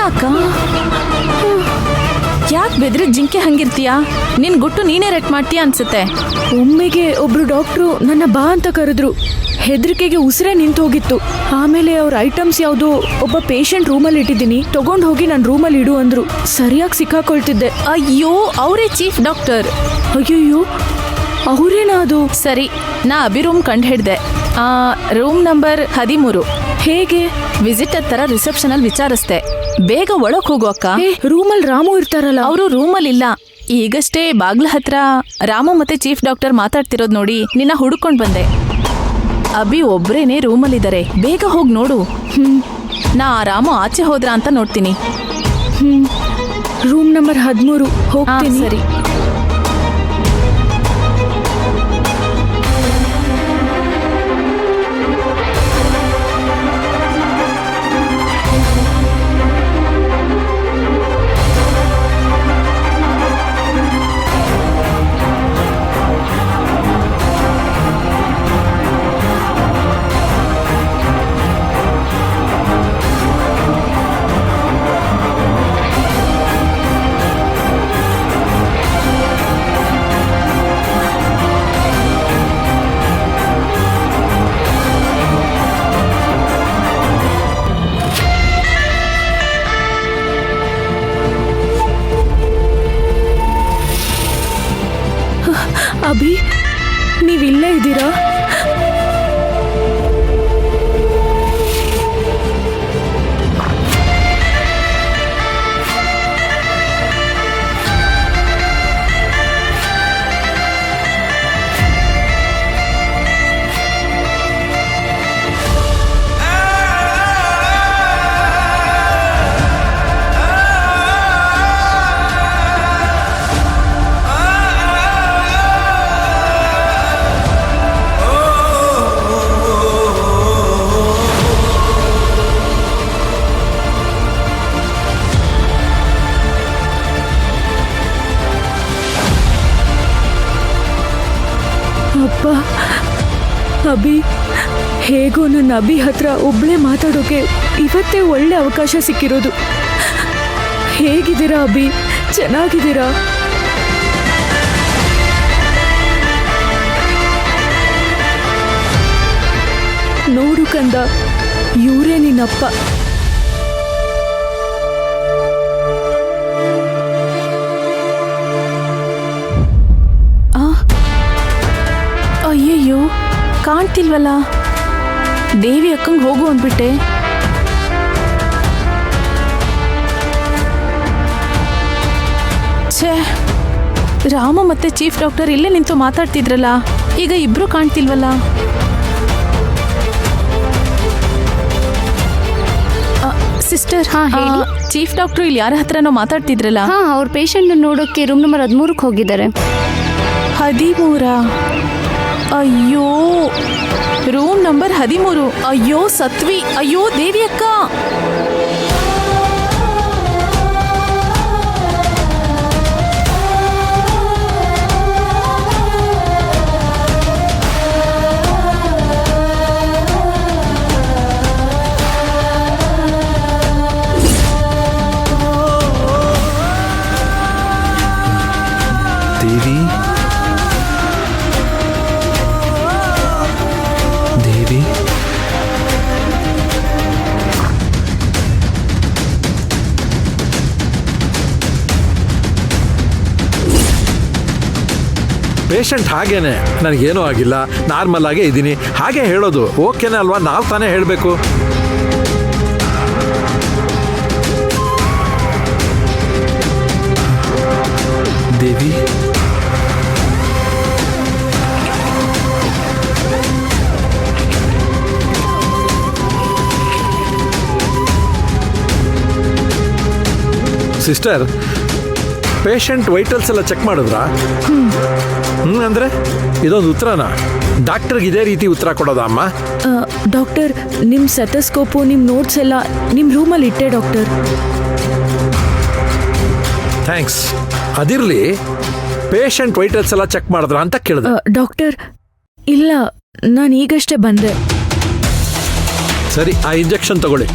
ಅಕ್ಕ ಯಾಕೆ ಬೆದ್ರಿ ಜಿಂಕೆ ಹಂಗಿರ್ತೀಯಾ? ನಿನ್ ಗುಟ್ಟು ನೀನೇ ರೆಟ್ ಮಾಡ್ತೀಯ ಅನ್ಸುತ್ತೆ. ಒಮ್ಮೆಗೆ ಒಬ್ರು ಡಾಕ್ಟ್ರು ನನ್ನ ಬಾ ಅಂತ ಕರೆದ್ರು. ಹೆದರಿಕೆಗೆ ಉಸಿರೇ ನಿಂತು ಹೋಗಿತ್ತು. ಆಮೇಲೆ ಅವ್ರ ಐಟಮ್ಸ್ ಯಾವುದು ಒಬ್ಬ ಪೇಷಂಟ್ ರೂಮಲ್ಲಿ ಇಟ್ಟಿದ್ದೀನಿ, ತಗೊಂಡು ಹೋಗಿ ನನ್ನ ರೂಮಲ್ಲಿ ಇಡು ಅಂದ್ರು. ಸರಿಯಾಗಿ ಸಿಕ್ಕಾಕೊಳ್ತಿದ್ದೆ. ಅಯ್ಯೋ, ಅವರೇ ಚೀಫ್ ಡಾಕ್ಟರ್. ಅಯ್ಯಯ್ಯೋ, ಅವರೇನಾ ಅದು? ಸರಿ, ನಾ ಅಭಿ ರೂಮ್ ಕಂಡು ಹಿಡ್ದೆ. Room number 13. ಹೇಗೆ? ವಿಸಿಟರ್ ತರ ರಿಸೆಪ್ಷನ್ ಅಲ್ಲಿ ವಿಚಾರಿಸ್ದೆ. ಬೇಗ ಒಳಗ್ ಹೋಗು ಅಕ್ಕ. ರೂಮಲ್ಲಿ ರಾಮು ಇರ್ತಾರಲ್ಲ? ಅವರು ರೂಮಲ್ಲಿ ಇಲ್ಲ. ಈಗಷ್ಟೇ ಬಾಗ್ಲ ಹತ್ರ ರಾಮು ಮತ್ತೆ ಚೀಫ್ ಡಾಕ್ಟರ್ ಮಾತಾಡ್ತಿರೋದ್ ನೋಡಿ ನಿನ್ನ ಹುಡುಕೊಂಡ್ ಬಂದೆ. ಅಭಿ ಒಬ್ರೇನೆ ರೂಮಲ್ಲಿದ್ದಾರೆ, ಬೇಗ ಹೋಗಿ ನೋಡು. ನಾ ರಾಮು ಆಚೆ ಹೋದ್ರ ಅಂತ ನೋಡ್ತೀನಿ. ರೂಮ್ ನಂಬರ್ 13 ಹೋಗ್ತೀನಿ. ಸರಿ. ಅಭಿ, ನೀವಿಲ್ಲೇ ಇದ್ದೀರಾ? ಅಪ್ಪ, ಅಭಿ, ಹೇಗೋ ನನ್ನ ಅಭಿ ಹತ್ರ ಒಬ್ಳೇ ಮಾತಾಡೋಕೆ ಇವತ್ತೇ ಒಳ್ಳೆ ಅವಕಾಶ ಸಿಕ್ಕಿರೋದು. ಹೇಗಿದ್ದೀರಾ ಅಭಿ? ಚೆನ್ನಾಗಿದ್ದೀರಾ? ನೋಡು ಕಂದ, ಇವರೇ ನಿನ್ನಪ್ಪ. ಅಯ್ಯಯ್ಯೋ, ಕಾಣ್ತಿಲ್ವಲ್ಲ. ದೇವಿ ಅಕ್ಕಂಗೆ ಹೋಗು ಅಂದ್ಬಿಟ್ಟೆ. ಛೇ, ರಾಮ ಮತ್ತೆ ಚೀಫ್ ಡಾಕ್ಟರ್ ಇಲ್ಲೇ ನಿಂತು ಮಾತಾಡ್ತಿದ್ರಲ್ಲ, ಈಗ ಇಬ್ರು ಕಾಣ್ತಿಲ್ವಲ್ಲ. ಸಿಸ್ಟರ್, ಚೀಫ್ ಡಾಕ್ಟರ್ ಇಲ್ಲಿ ಯಾರ ಹತ್ರನೋ ಮಾತಾಡ್ತಿದ್ರಲ್ಲ? ಅವ್ರ ಪೇಷಂಟ್ ನೋಡೋಕೆ ರೂಮ್ ನಂಬರ್ 13ಕ್ಕೆ ಹೋಗಿದ್ದಾರೆ. 13? ಅಯ್ಯೋ, ರೂಮ್ ನಂಬರ್ 13. ಅಯ್ಯೋ ಸತ್ವಿ, ಅಯ್ಯೋ ದೇವಿ ಅಕ್ಕ. ದೇವಿ, ದೇವಿ, ಪೇಷಂಟ್ ಹಾಗೇನೆ, ನನಗೇನೂ ಆಗಿಲ್ಲ, ನಾರ್ಮಲ್ ಆಗೇ ಇದ್ದೀನಿ ಹಾಗೆ ಹೇಳೋದು. ಓಕೆನೇ ಅಲ್ವಾ? ನಾವು ತಾನೇ ಹೇಳಬೇಕು. ದೇವಿ, ಸಿಸ್ಟರ್, ಪೇಷಂಟ್ ವೈಟಲ್ಸ್ ಎಲ್ಲ ಚೆಕ್ ಮಾಡಿದ್ರಾ? ಅಂದ್ರೆ ಇದೊಂದು ಉತ್ತರನಾ? ಡಾಕ್ಟರ್ಗೆ ಇದೇ ರೀತಿ ಉತ್ತರ ಕೊಡೋದಾ ಅಮ್ಮ? ಡಾಕ್ಟರ್, ನಿಮ್ಮ ಸೆಟಸ್ಕೋಪು, ನಿಮ್ಮ ನೋಟ್ಸ್ ಎಲ್ಲ ನಿಮ್ಮ ರೂಮಲ್ಲಿ ಇಟ್ಟೆ ಡಾಕ್ಟರ್. ಥ್ಯಾಂಕ್ಸ್. ಅದಿರಲಿ, ಪೇಷಂಟ್ ವೈಟಲ್ಸ್ ಎಲ್ಲ ಚೆಕ್ ಮಾಡಿದ್ರಾ ಅಂತ ಕೇಳಿದೆ. ಡಾಕ್ಟರ್, ಇಲ್ಲ, ನಾನು ಈಗಷ್ಟೇ ಬಂದೆ. ಸರಿ, ಆ ಇಂಜೆಕ್ಷನ್ ತಗೊಳ್ಳಿ.